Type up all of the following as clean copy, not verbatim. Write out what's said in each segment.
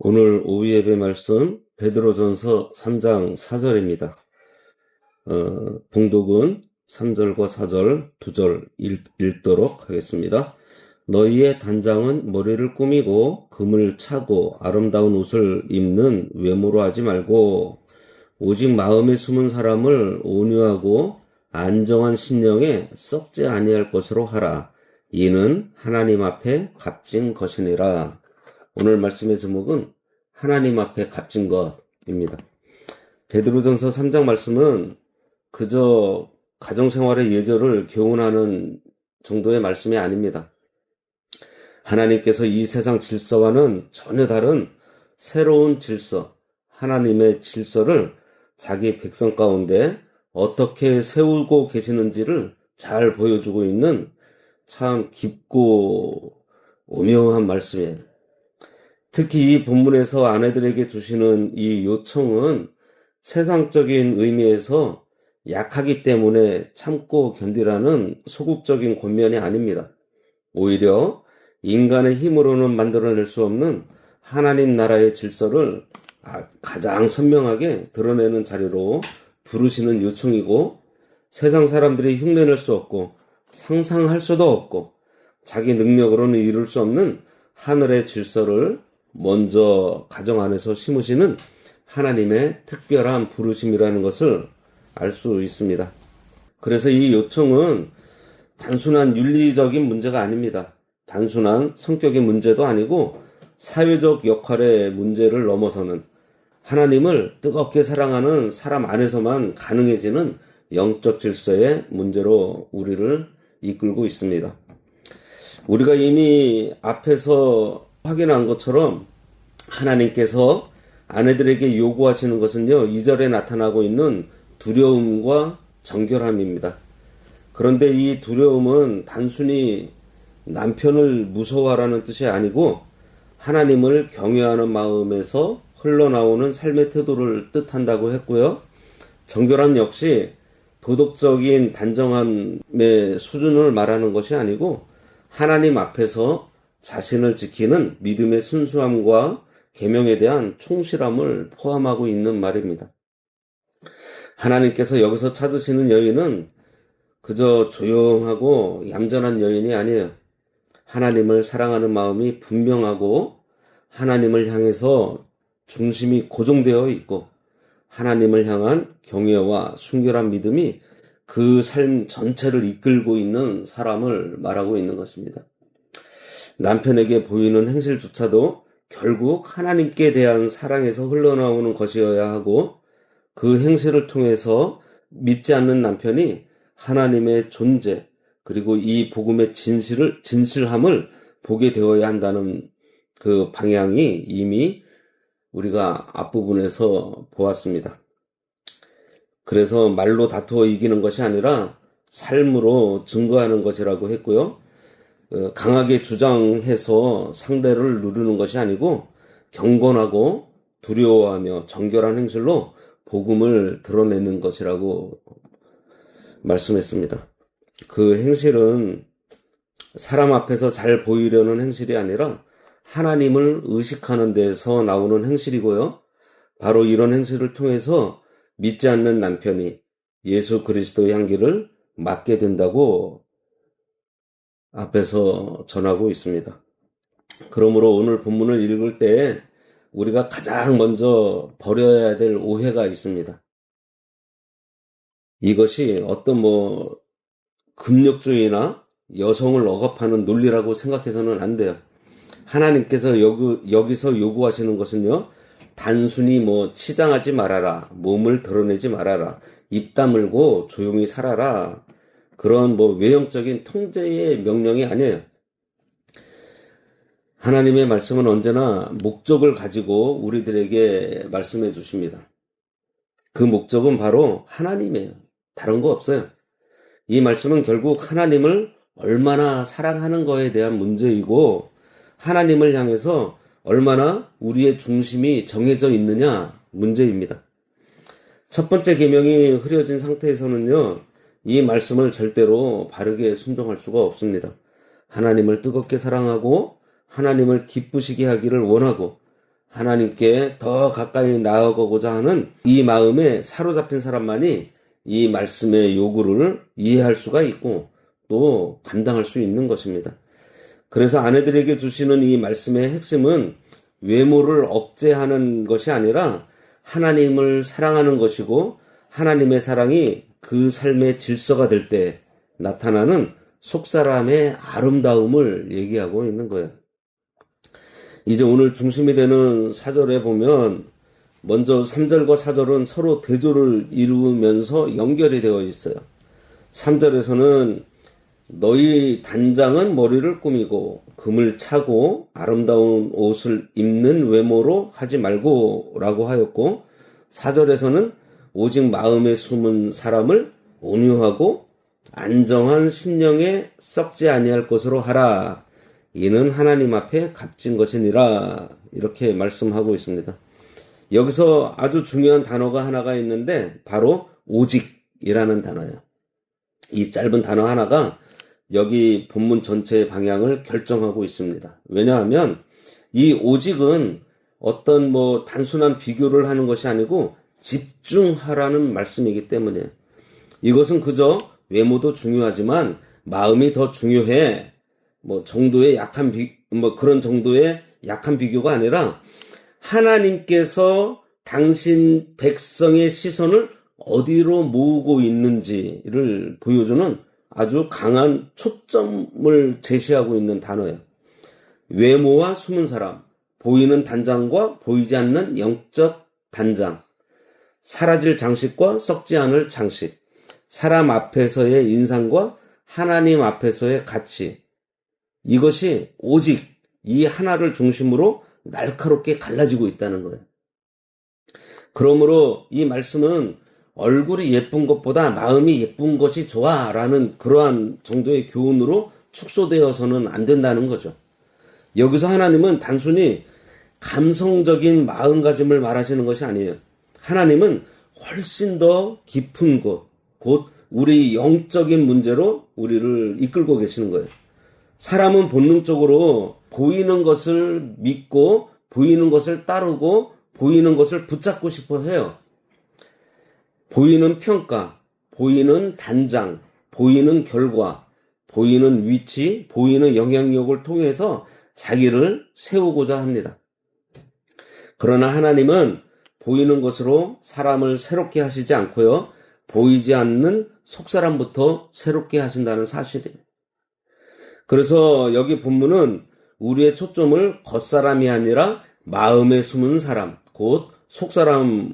오늘 오후 예배 말씀 베드로전서 3장 4절입니다. 봉독은 3절과 4절, 2절 읽도록 하겠습니다. 너희의 단장은 머리를 꾸미고 금을 차고 아름다운 옷을 입는 외모로 하지 말고 오직 마음에 숨은 사람을 온유하고 안정한 심령에 썩지 아니할 것으로 하라. 이는 하나님 앞에 값진 것이니라. 오늘 말씀의 제목은 하나님 앞에 값진 것입니다. 베드로전서 3장 말씀은 그저 가정생활의 예절을 교훈하는 정도의 말씀이 아닙니다. 하나님께서 이 세상 질서와는 전혀 다른 새로운 질서, 하나님의 질서를 자기 백성 가운데 어떻게 세우고 계시는지를 잘 보여주고 있는 참 깊고 오묘한 말씀이에요. 특히 이 본문에서 아내들에게 주시는 이 요청은 세상적인 의미에서 약하기 때문에 참고 견디라는 소극적인 권면이 아닙니다. 오히려 인간의 힘으로는 만들어낼 수 없는 하나님 나라의 질서를 가장 선명하게 드러내는 자리로 부르시는 요청이고, 세상 사람들이 흉내낼 수 없고 상상할 수도 없고 자기 능력으로는 이룰 수 없는 하늘의 질서를 먼저 가정 안에서 심으시는 하나님의 특별한 부르심이라는 것을 알 수 있습니다. 그래서 이 요청은 단순한 윤리적인 문제가 아닙니다. 단순한 성격의 문제도 아니고 사회적 역할의 문제를 넘어서는 하나님을 뜨겁게 사랑하는 사람 안에서만 가능해지는 영적 질서의 문제로 우리를 이끌고 있습니다. 우리가 이미 앞에서 확인한 것처럼 하나님께서 아내들에게 요구하시는 것은요, 2절에 나타나고 있는 두려움과 정결함입니다. 그런데 이 두려움은 단순히 남편을 무서워하라는 뜻이 아니고 하나님을 경외하는 마음에서 흘러나오는 삶의 태도를 뜻한다고 했고요. 정결함 역시 도덕적인 단정함의 수준을 말하는 것이 아니고 하나님 앞에서 자신을 지키는 믿음의 순수함과 계명에 대한 충실함을 포함하고 있는 말입니다. 하나님께서 여기서 찾으시는 여인은 그저 조용하고 얌전한 여인이 아니에요. 하나님을 사랑하는 마음이 분명하고 하나님을 향해서 중심이 고정되어 있고 하나님을 향한 경외와 순결한 믿음이 그 삶 전체를 이끌고 있는 사람을 말하고 있는 것입니다. 남편에게 보이는 행실조차도 결국 하나님께 대한 사랑에서 흘러나오는 것이어야 하고 그 행실을 통해서 믿지 않는 남편이 하나님의 존재 그리고 이 복음의 진실함을 보게 되어야 한다는 그 방향이 이미 우리가 앞부분에서 보았습니다. 그래서 말로 다투어 이기는 것이 아니라 삶으로 증거하는 것이라고 했고요. 강하게 주장해서 상대를 누르는 것이 아니고 경건하고 두려워하며 정결한 행실로 복음을 드러내는 것이라고 말씀했습니다. 그 행실은 사람 앞에서 잘 보이려는 행실이 아니라 하나님을 의식하는 데서 나오는 행실이고요. 바로 이런 행실을 통해서 믿지 않는 남편이 예수 그리스도의 향기를 맡게 된다고 앞에서 전하고 있습니다. 그러므로 오늘 본문을 읽을 때 우리가 가장 먼저 버려야 될 오해가 있습니다. 이것이 어떤 금욕주의나 여성을 억압하는 논리라고 생각해서는 안 돼요. 하나님께서 여기서 요구하시는 것은요, 단순히 치장하지 말아라, 몸을 드러내지 말아라, 입 다물고 조용히 살아라, 그런 외형적인 통제의 명령이 아니에요. 하나님의 말씀은 언제나 목적을 가지고 우리들에게 말씀해 주십니다. 그 목적은 바로 하나님이에요. 다른 거 없어요. 이 말씀은 결국 하나님을 얼마나 사랑하는 거에 대한 문제이고 하나님을 향해서 얼마나 우리의 중심이 정해져 있느냐 문제입니다. 첫 번째 계명이 흐려진 상태에서는요, 이 말씀을 절대로 바르게 순종할 수가 없습니다. 하나님을 뜨겁게 사랑하고 하나님을 기쁘시게 하기를 원하고 하나님께 더 가까이 나아가고자 하는 이 마음에 사로잡힌 사람만이 이 말씀의 요구를 이해할 수가 있고 또 감당할 수 있는 것입니다. 그래서 아내들에게 주시는 이 말씀의 핵심은 외모를 억제하는 것이 아니라 하나님을 사랑하는 것이고, 하나님의 사랑이 그 삶의 질서가 될 때 나타나는 속사람의 아름다움을 얘기하고 있는 거예요. 이제 오늘 중심이 되는 4절에 보면 먼저 3절과 4절은 서로 대조를 이루면서 연결이 되어 있어요. 3절에서는 너희 단장은 머리를 꾸미고 금을 차고 아름다운 옷을 입는 외모로 하지 말고 라고 하였고, 4절에서는 오직 마음에 숨은 사람을 온유하고 안정한 심령에 썩지 아니할 것으로 하라. 이는 하나님 앞에 값진 것이니라. 이렇게 말씀하고 있습니다. 여기서 아주 중요한 단어가 하나가 있는데 바로 오직이라는 단어예요. 이 짧은 단어 하나가 여기 본문 전체의 방향을 결정하고 있습니다. 왜냐하면 이 오직은 어떤 단순한 비교를 하는 것이 아니고 집중하라는 말씀이기 때문에, 이것은 그저 외모도 중요하지만 마음이 더 중요해. 정도의 약한 그런 정도의 약한 비교가 아니라 하나님께서 당신 백성의 시선을 어디로 모으고 있는지를 보여주는 아주 강한 초점을 제시하고 있는 단어예요. 외모와 숨은 사람, 보이는 단장과 보이지 않는 영적 단장, 사라질 장식과 썩지 않을 장식, 사람 앞에서의 인상과 하나님 앞에서의 가치, 이것이 오직 이 하나를 중심으로 날카롭게 갈라지고 있다는 거예요. 그러므로 이 말씀은 얼굴이 예쁜 것보다 마음이 예쁜 것이 좋아라는 그러한 정도의 교훈으로 축소되어서는 안 된다는 거죠. 여기서 하나님은 단순히 감성적인 마음가짐을 말하시는 것이 아니에요. 하나님은 훨씬 더 깊은 곳, 곧 우리 영적인 문제로 우리를 이끌고 계시는 거예요. 사람은 본능적으로 보이는 것을 믿고 보이는 것을 따르고 보이는 것을 붙잡고 싶어 해요. 보이는 평가, 보이는 단장, 보이는 결과, 보이는 위치, 보이는 영향력을 통해서 자기를 세우고자 합니다. 그러나 하나님은 보이는 것으로 사람을 새롭게 하시지 않고요, 보이지 않는 속사람부터 새롭게 하신다는 사실이에요. 그래서 여기 본문은 우리의 초점을 겉사람이 아니라 마음에 숨은 사람, 곧 속사람을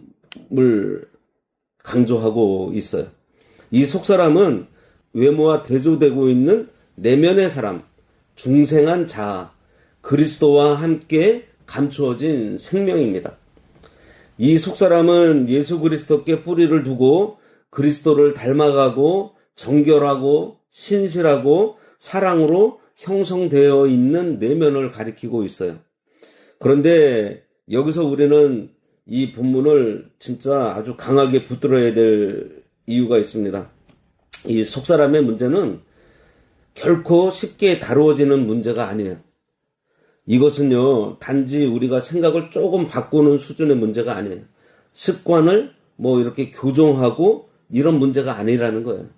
강조하고 있어요. 이 속사람은 외모와 대조되고 있는 내면의 사람, 중생한 자아, 그리스도와 함께 감추어진 생명입니다. 이 속사람은 예수 그리스도께 뿌리를 두고 그리스도를 닮아가고 정결하고 신실하고 사랑으로 형성되어 있는 내면을 가리키고 있어요. 그런데 여기서 우리는 이 본문을 진짜 아주 강하게 붙들어야 될 이유가 있습니다. 이 속사람의 문제는 결코 쉽게 다루어지는 문제가 아니에요. 이것은요, 단지 우리가 생각을 조금 바꾸는 수준의 문제가 아니에요. 습관을 이렇게 교정하고 이런 문제가 아니라는 거예요.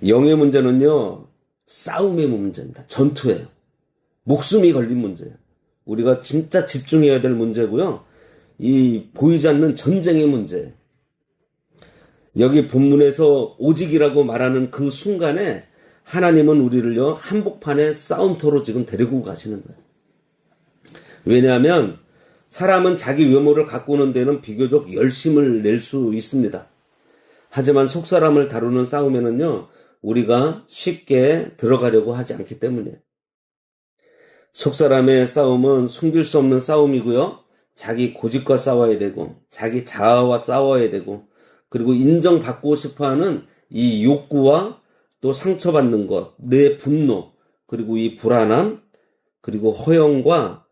영의 문제는요, 싸움의 문제입니다. 전투예요. 목숨이 걸린 문제예요. 우리가 진짜 집중해야 될 문제고요. 이 보이지 않는 전쟁의 문제. 여기 본문에서 오직이라고 말하는 그 순간에 하나님은 우리를요, 한복판에 싸움터로 지금 데리고 가시는 거예요. 왜냐하면 사람은 자기 외모를 가꾸는 데는 비교적 열심을 낼 수 있습니다. 하지만 속사람을 다루는 싸움에는요, 우리가 쉽게 들어가려고 하지 않기 때문에. 속사람의 싸움은 숨길 수 없는 싸움이고요. 자기 고집과 싸워야 되고, 자기 자아와 싸워야 되고, 그리고 인정받고 싶어하는 이 욕구와 또 상처받는 것, 내 분노, 그리고 이 불안함, 그리고 허영과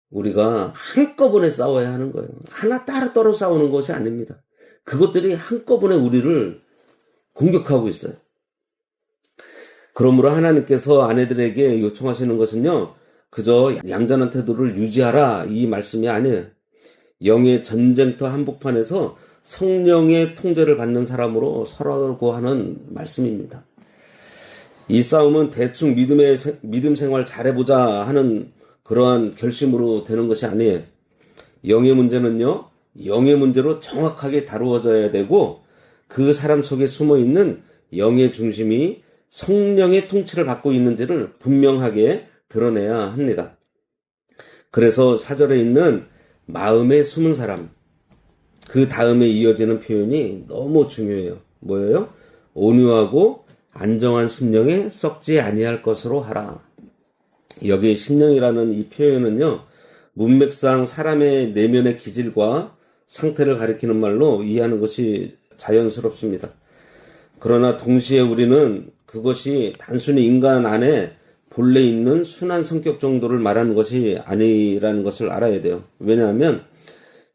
우리가 한꺼번에 싸워야 하는 거예요. 하나 따로따로 싸우는 것이 아닙니다. 그것들이 한꺼번에 우리를 공격하고 있어요. 그러므로 하나님께서 아내들에게 요청하시는 것은요, 그저 얌전한 태도를 유지하라 이 말씀이 아니에요. 영의 전쟁터 한복판에서 성령의 통제를 받는 사람으로 서라고 하는 말씀입니다. 이 싸움은 대충 믿음 생활 잘해보자 하는 그러한 결심으로 되는 것이 아니에요. 영의 문제는요, 영의 문제로 정확하게 다루어져야 되고 그 사람 속에 숨어있는 영의 중심이 성령의 통치를 받고 있는지를 분명하게 드러내야 합니다. 그래서 사절에 있는 마음에 숨은 사람, 그 다음에 이어지는 표현이 너무 중요해요. 뭐예요? 온유하고 안정한 심령에 썩지 아니할 것으로 하라. 여기 심령이라는 이 표현은요, 문맥상 사람의 내면의 기질과 상태를 가리키는 말로 이해하는 것이 자연스럽습니다. 그러나 동시에 우리는 그것이 단순히 인간 안에 본래 있는 순한 성격 정도를 말하는 것이 아니라는 것을 알아야 돼요. 왜냐하면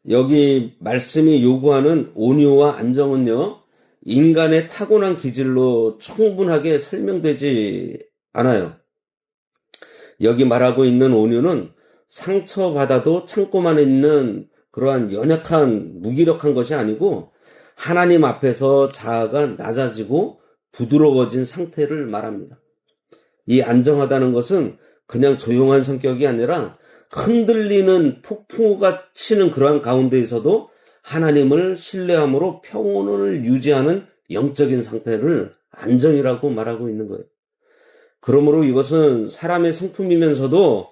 여기 말씀이 요구하는 온유와 안정은요, 인간의 타고난 기질로 충분하게 설명되지 않아요. 여기 말하고 있는 온유는 상처받아도 참고만 있는 그러한 연약한 무기력한 것이 아니고 하나님 앞에서 자아가 낮아지고 부드러워진 상태를 말합니다. 이 안정하다는 것은 그냥 조용한 성격이 아니라 흔들리는 폭풍우가 치는 그러한 가운데에서도 하나님을 신뢰함으로 평온을 유지하는 영적인 상태를 안정이라고 말하고 있는 거예요. 그러므로 이것은 사람의 성품이면서도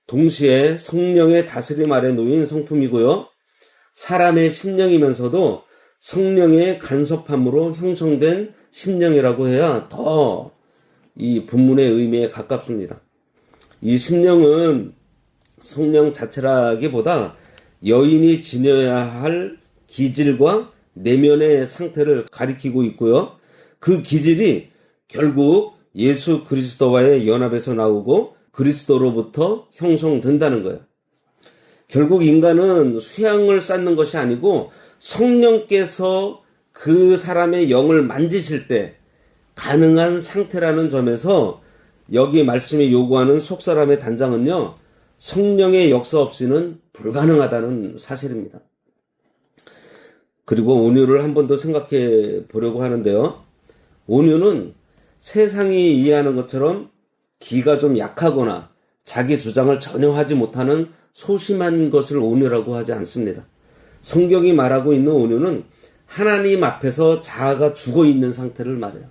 동시에 성령의 다스림 아래 놓인 성품이고요. 사람의 심령이면서도 성령의 간섭함으로 형성된 심령이라고 해야 더 이 본문의 의미에 가깝습니다. 이 심령은 성령 자체라기보다 여인이 지녀야 할 기질과 내면의 상태를 가리키고 있고요. 그 기질이 결국 예수 그리스도와의 연합에서 나오고 그리스도로부터 형성된다는 거예요. 결국 인간은 수양을 쌓는 것이 아니고 성령께서 그 사람의 영을 만지실 때 가능한 상태라는 점에서 여기 말씀이 요구하는 속사람의 단장은요, 성령의 역사 없이는 불가능하다는 사실입니다. 그리고 온유를 한 번 더 생각해 보려고 하는데요. 온유는 세상이 이해하는 것처럼 기가 좀 약하거나 자기 주장을 전혀 하지 못하는 소심한 것을 온유라고 하지 않습니다. 성경이 말하고 있는 온유는 하나님 앞에서 자아가 죽어 있는 상태를 말해요.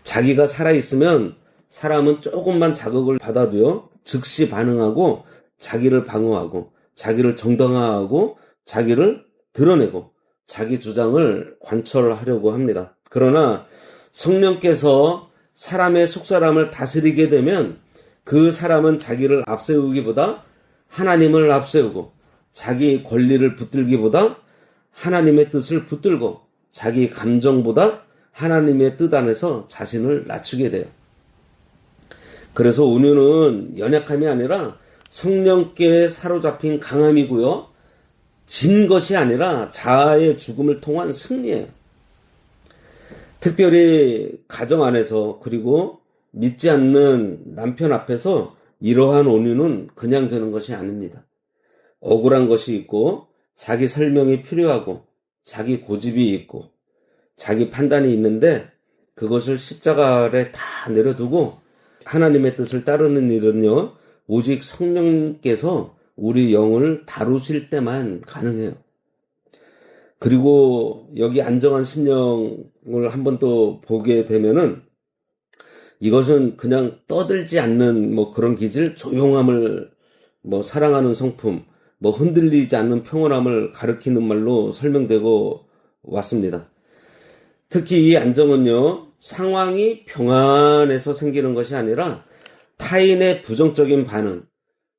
자기가 살아있으면 사람은 조금만 자극을 받아도요, 즉시 반응하고 자기를 방어하고 자기를 정당화하고 자기를 드러내고 자기 주장을 관철하려고 합니다. 그러나 성령께서 사람의 속사람을 다스리게 되면 그 사람은 자기를 앞세우기보다 하나님을 앞세우고 자기 권리를 붙들기보다 하나님의 뜻을 붙들고 자기 감정보다 하나님의 뜻 안에서 자신을 낮추게 돼요. 그래서 온유는 연약함이 아니라 성령께 사로잡힌 강함이고요. 진 것이 아니라 자아의 죽음을 통한 승리예요. 특별히 가정 안에서 그리고 믿지 않는 남편 앞에서 이러한 온유는 그냥 되는 것이 아닙니다. 억울한 것이 있고 자기 설명이 필요하고 자기 고집이 있고 자기 판단이 있는데 그것을 십자가 아래 다 내려두고 하나님의 뜻을 따르는 일은요, 오직 성령께서 우리 영을 다루실 때만 가능해요. 그리고 여기 안정한 심령을 한번 또 보게 되면은 이것은 그냥 떠들지 않는 그런 기질, 조용함을 사랑하는 성품, 흔들리지 않는 평온함을 가리키는 말로 설명되고 왔습니다. 특히 이 안정은요, 상황이 평안해서 생기는 것이 아니라 타인의 부정적인 반응,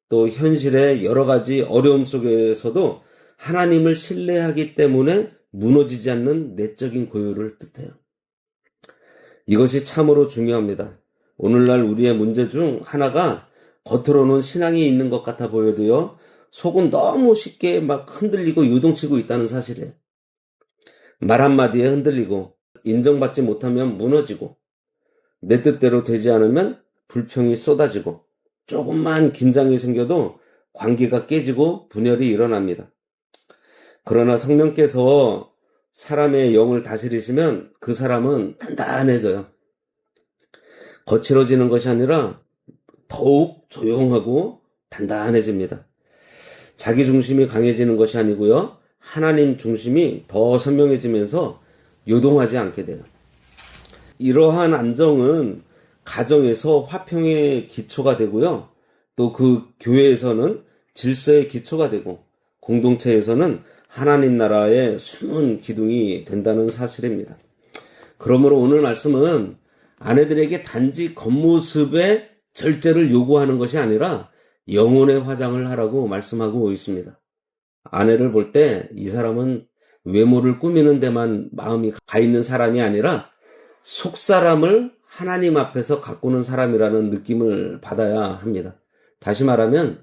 또 현실의 여러 가지 어려움 속에서도 하나님을 신뢰하기 때문에 무너지지 않는 내적인 고요를 뜻해요. 이것이 참으로 중요합니다. 오늘날 우리의 문제 중 하나가 겉으로는 신앙이 있는 것 같아 보여도요, 속은 너무 쉽게 흔들리고 요동치고 있다는 사실이에요. 말 한마디에 흔들리고 인정받지 못하면 무너지고 내 뜻대로 되지 않으면 불평이 쏟아지고 조금만 긴장이 생겨도 관계가 깨지고 분열이 일어납니다. 그러나 성령께서 사람의 영을 다스리시면 그 사람은 단단해져요. 거칠어지는 것이 아니라 더욱 조용하고 단단해집니다. 자기 중심이 강해지는 것이 아니고요. 하나님 중심이 더 선명해지면서 요동하지 않게 돼요. 이러한 안정은 가정에서 화평의 기초가 되고요. 또 그 교회에서는 질서의 기초가 되고 공동체에서는 하나님 나라의 숨은 기둥이 된다는 사실입니다. 그러므로 오늘 말씀은 아내들에게 단지 겉모습의 절제를 요구하는 것이 아니라 영혼의 화장을 하라고 말씀하고 있습니다. 아내를 볼 때 이 사람은 외모를 꾸미는 데만 마음이 가 있는 사람이 아니라 속사람을 하나님 앞에서 가꾸는 사람이라는 느낌을 받아야 합니다. 다시 말하면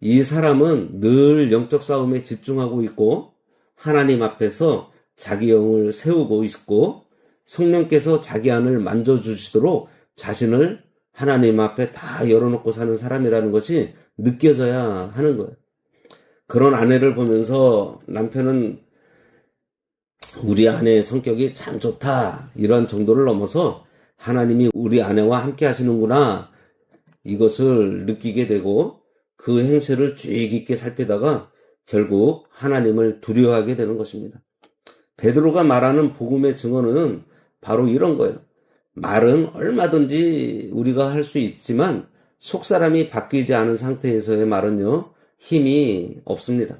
이 사람은 늘 영적 싸움에 집중하고 있고 하나님 앞에서 자기 영을 세우고 있고 성령께서 자기 안을 만져주시도록 자신을 하나님 앞에 다 열어놓고 사는 사람이라는 것이 느껴져야 하는 거예요. 그런 아내를 보면서 남편은 우리 아내의 성격이 참 좋다 이런 정도를 넘어서 하나님이 우리 아내와 함께 하시는구나 이것을 느끼게 되고 그 행실을 주의 깊게 살피다가 결국 하나님을 두려워하게 되는 것입니다. 베드로가 말하는 복음의 증언은 바로 이런 거예요. 말은 얼마든지 우리가 할 수 있지만 속사람이 바뀌지 않은 상태에서의 말은요 힘이 없습니다.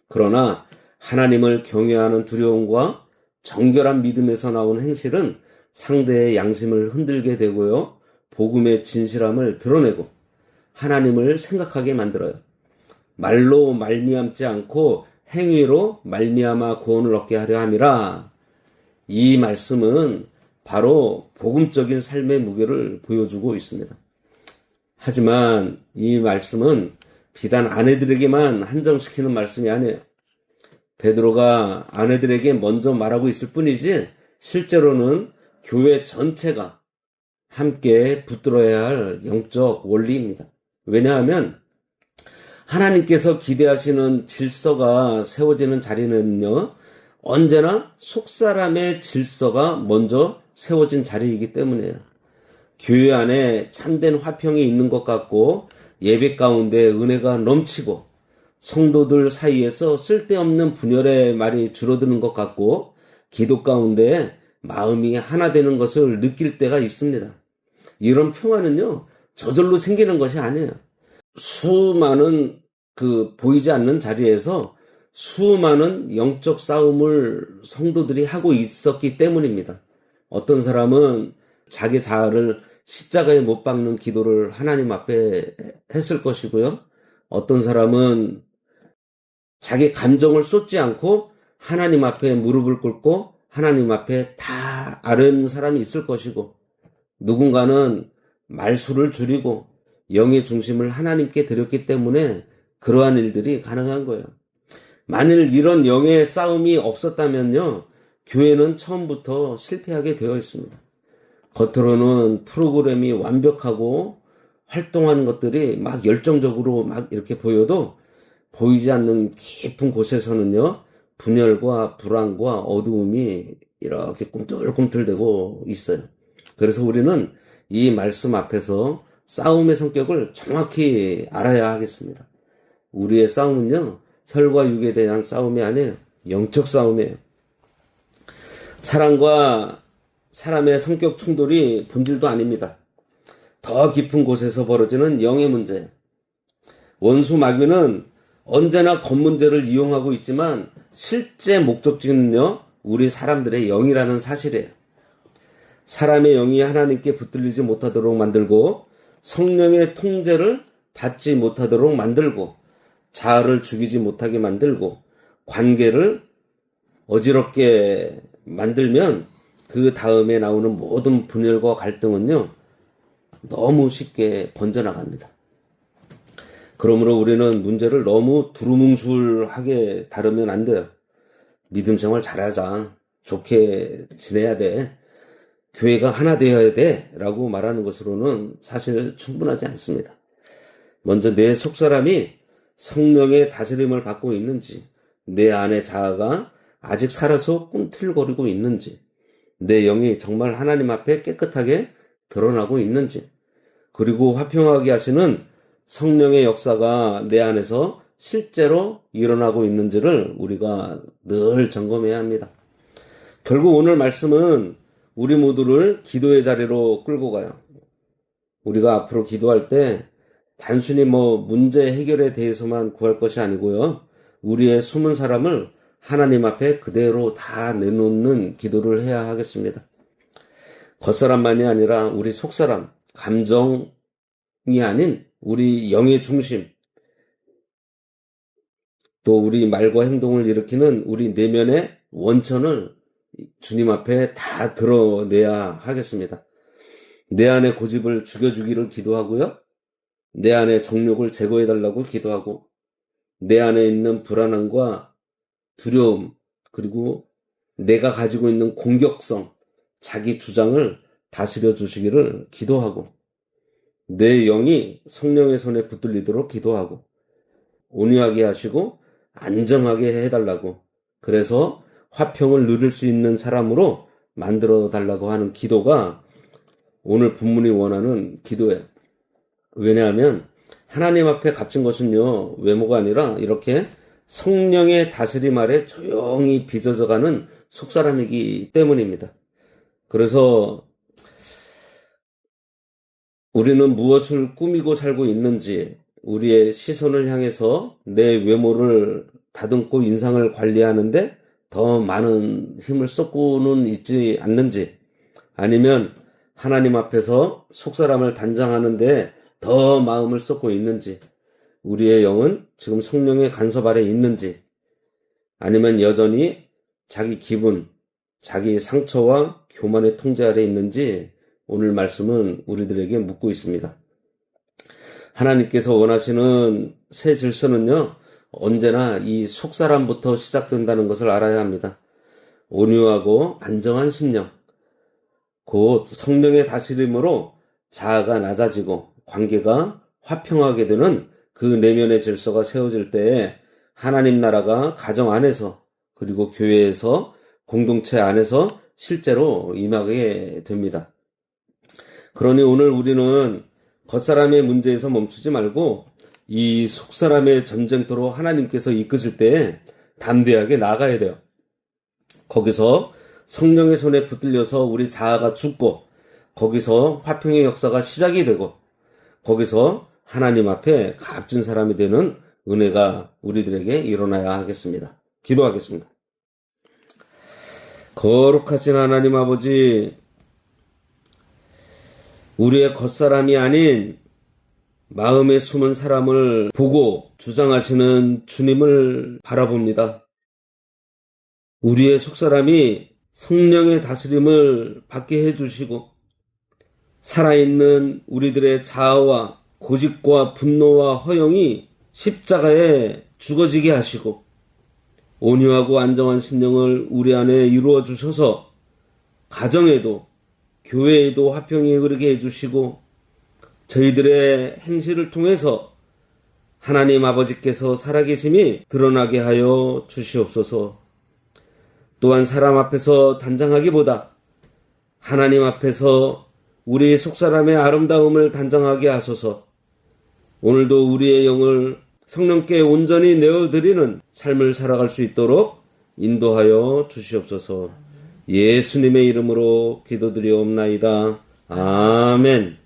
그러나 하나님을 경외하는 두려움과 정결한 믿음에서 나온 행실은 상대의 양심을 흔들게 되고요 복음의 진실함을 드러내고 하나님을 생각하게 만들어요. 말로 말미암지 않고 행위로 말미암아 구원을 얻게 하려 함이라. 이 말씀은 바로 복음적인 삶의 무게를 보여주고 있습니다. 하지만 이 말씀은 비단 아내들에게만 한정시키는 말씀이 아니에요. 베드로가 아내들에게 먼저 말하고 있을 뿐이지 실제로는 교회 전체가 함께 붙들어야 할 영적 원리입니다. 왜냐하면 하나님께서 기대하시는 질서가 세워지는 자리는요 언제나 속사람의 질서가 먼저 세워진 자리이기 때문이에요. 교회 안에 참된 화평이 있는 것 같고 예배 가운데 은혜가 넘치고 성도들 사이에서 쓸데없는 분열의 말이 줄어드는 것 같고 기도 가운데 마음이 하나 되는 것을 느낄 때가 있습니다. 이런 평화는요 저절로 생기는 것이 아니에요. 수많은 보이지 않는 자리에서 수많은 영적 싸움을 성도들이 하고 있었기 때문입니다. 어떤 사람은 자기 자아를 십자가에 못 박는 기도를 하나님 앞에 했을 것이고요. 어떤 사람은 자기 감정을 쏟지 않고 하나님 앞에 무릎을 꿇고 하나님 앞에 다 아는 사람이 있을 것이고 누군가는 말수를 줄이고 영의 중심을 하나님께 드렸기 때문에 그러한 일들이 가능한 거예요. 만일 이런 영의 싸움이 없었다면요 교회는 처음부터 실패하게 되어 있습니다. 겉으로는 프로그램이 완벽하고 활동하는 것들이 막 열정적으로 막 이렇게 보여도 보이지 않는 깊은 곳에서는요 분열과 불안과 어두움이 이렇게 꿈틀꿈틀대고 있어요. 그래서 우리는 이 말씀 앞에서 싸움의 성격을 정확히 알아야 하겠습니다. 우리의 싸움은요 혈과 육에 대한 싸움이 아니에요. 영적 싸움이에요. 사람과 사람의 성격 충돌이 본질도 아닙니다. 더 깊은 곳에서 벌어지는 영의 문제예요. 원수 마귀는 언제나 겉문제를 이용하고 있지만 실제 목적지는요 우리 사람들의 영이라는 사실이에요. 사람의 영이 하나님께 붙들리지 못하도록 만들고 성령의 통제를 받지 못하도록 만들고 자아를 죽이지 못하게 만들고 관계를 어지럽게 만들면 그 다음에 나오는 모든 분열과 갈등은요 너무 쉽게 번져나갑니다. 그러므로 우리는 문제를 너무 두루뭉술하게 다루면 안 돼요. 믿음 생활 잘하자. 좋게 지내야 돼. 교회가 하나 되어야 돼. 라고 말하는 것으로는 사실 충분하지 않습니다. 먼저 내 속사람이 성령의 다스림을 받고 있는지, 내 안의 자아가 아직 살아서 꿈틀거리고 있는지, 내 영이 정말 하나님 앞에 깨끗하게 드러나고 있는지, 그리고 화평하게 하시는 성령의 역사가 내 안에서 실제로 일어나고 있는지를 우리가 늘 점검해야 합니다. 결국 오늘 말씀은 우리 모두를 기도의 자리로 끌고 가요. 우리가 앞으로 기도할 때 단순히 문제 해결에 대해서만 구할 것이 아니고요. 우리의 숨은 사람을 하나님 앞에 그대로 다 내놓는 기도를 해야 하겠습니다. 겉사람만이 아니라 우리 속사람, 감정이 아닌 우리 영의 중심, 또 우리 말과 행동을 일으키는 우리 내면의 원천을 주님 앞에 다 드러내야 하겠습니다. 내 안의 고집을 죽여주기를 기도하고요. 내 안의 정욕을 제거해달라고 기도하고, 내 안에 있는 불안함과 두려움, 그리고 내가 가지고 있는 공격성, 자기 주장을 다스려 주시기를 기도하고, 내 영이 성령의 손에 붙들리도록 기도하고, 온유하게 하시고 안정하게 해달라고, 그래서 화평을 누릴 수 있는 사람으로 만들어 달라고 하는 기도가 오늘 본문이 원하는 기도예요. 왜냐하면 하나님 앞에 갇힌 것은요, 외모가 아니라 이렇게 성령의 다스림 아래 조용히 빚어져가는 속사람이기 때문입니다. 그래서 우리는 무엇을 꾸미고 살고 있는지, 우리의 시선을 향해서 내 외모를 다듬고 인상을 관리하는데 더 많은 힘을 쏟고는 있지 않는지, 아니면 하나님 앞에서 속사람을 단장하는데 더 마음을 쏟고 있는지, 우리의 영은 지금 성령의 간섭 아래 있는지, 아니면 여전히 자기 기분, 자기 상처와 교만의 통제 아래 있는지 오늘 말씀은 우리들에게 묻고 있습니다. 하나님께서 원하시는 새 질서는요, 언제나 이 속사람부터 시작된다는 것을 알아야 합니다. 온유하고 안정한 심령, 곧 성령의 다스림으로 자아가 낮아지고 관계가 화평하게 되는 그 내면의 질서가 세워질 때에 하나님 나라가 가정 안에서, 그리고 교회에서, 공동체 안에서 실제로 임하게 됩니다. 그러니 오늘 우리는 겉사람의 문제에서 멈추지 말고 이 속사람의 전쟁터로 하나님께서 이끄실 때에 담대하게 나가야 돼요. 거기서 성령의 손에 붙들려서 우리 자아가 죽고, 거기서 화평의 역사가 시작이 되고, 거기서 하나님 앞에 값진 사람이 되는 은혜가 우리들에게 일어나야 하겠습니다. 기도하겠습니다. 거룩하신 하나님 아버지, 우리의 겉사람이 아닌 마음에 숨은 사람을 보고 주장하시는 주님을 바라봅니다. 우리의 속사람이 성령의 다스림을 받게 해주시고, 살아있는 우리들의 자아와 고집과 분노와 허영이 십자가에 죽어지게 하시고, 온유하고 안정한 심령을 우리 안에 이루어 주셔서 가정에도 교회에도 화평이 흐르게 해주시고, 저희들의 행실을 통해서 하나님 아버지께서 살아계심이 드러나게 하여 주시옵소서. 또한 사람 앞에서 단장하기보다 하나님 앞에서 우리 속사람의 아름다움을 단장하게 하소서. 오늘도 우리의 영을 성령께 온전히 내어드리는 삶을 살아갈 수 있도록 인도하여 주시옵소서. 예수님의 이름으로 기도드리옵나이다. 아멘.